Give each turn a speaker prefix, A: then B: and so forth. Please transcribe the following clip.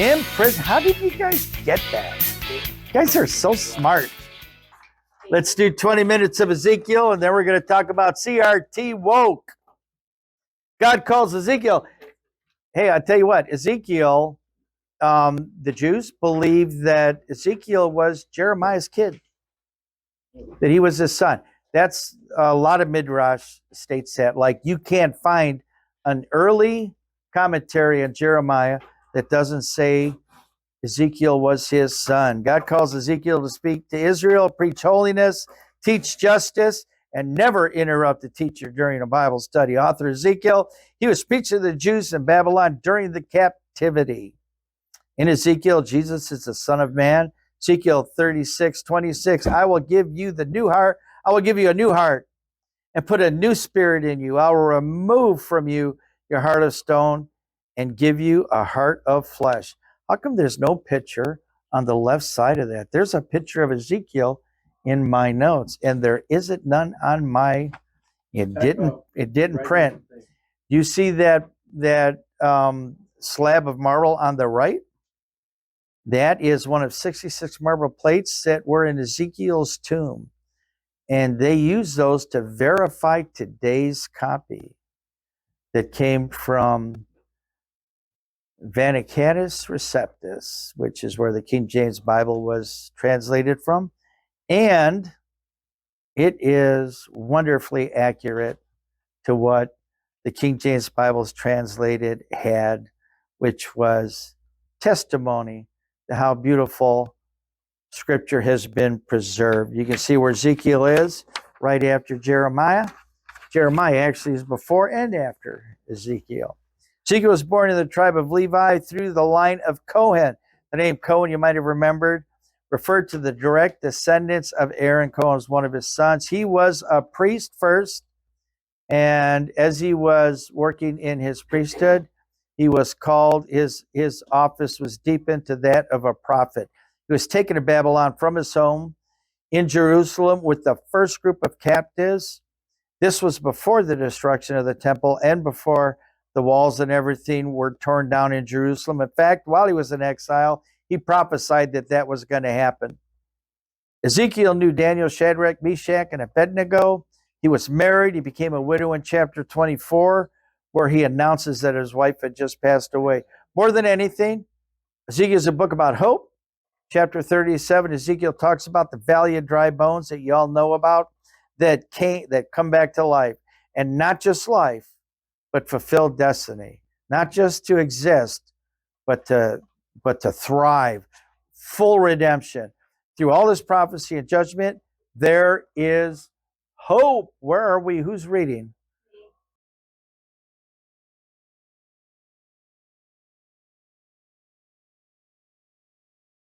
A: In prison. How did you guys get that? You guys are so smart. Let's do 20 minutes of Ezekiel, and then we're going to talk about CRT woke. God calls Ezekiel. Hey, I tell you what, Ezekiel, the Jews believed that Ezekiel was Jeremiah's kid, that he was his son. That's a lot of Midrash states that. Like, you can't find an early commentary on Jeremiah that doesn't say Ezekiel was his son. God calls Ezekiel to speak to Israel, preach holiness, teach justice, and never interrupt the teacher during a Bible study. Author Ezekiel, he was speaking to the Jews in Babylon during the captivity. In Ezekiel, Jesus is the Son of Man. Ezekiel 36:26, I will give you the new heart. I will give you a new heart and put a new spirit in you. I will remove from you your heart of stone and give you a heart of flesh. How come there's no picture on the left side of that? There's a picture of Ezekiel in my notes, and there isn't none on my. It didn't print. You see that slab of marble on the right? That is one of 66 marble plates that were in Ezekiel's tomb, and they use those to verify today's copy that came from Vaticanus Receptus, which is where the King James Bible was translated from. And it is wonderfully accurate to what the King James Bible's translated had, which was testimony to how beautiful Scripture has been preserved. You can see where Ezekiel is right after Jeremiah. Jeremiah actually is before and after Ezekiel. Ezekiel was born in the tribe of Levi through the line of Cohen. The name Cohen, you might have remembered, referred to the direct descendants of Aaron. Cohen was one of his sons. He was a priest first, and as he was working in his priesthood, he was called, his office was deep into that of a prophet. He was taken to Babylon from his home in Jerusalem with the first group of captives. This was before the destruction of the temple and before the walls and everything were torn down in Jerusalem. In fact, while he was in exile, he prophesied that that was going to happen. Ezekiel knew Daniel, Shadrach, Meshach, and Abednego. He was married. He became a widow in chapter 24, where he announces that his wife had just passed away. More than anything, Ezekiel is a book about hope. Chapter 37, Ezekiel talks about the valley of dry bones that you all know about that come back to life, and not just life, but fulfill destiny. Not just to exist, but to thrive. Full redemption. Through all this prophecy and judgment, there is hope. Where are we? Who's reading?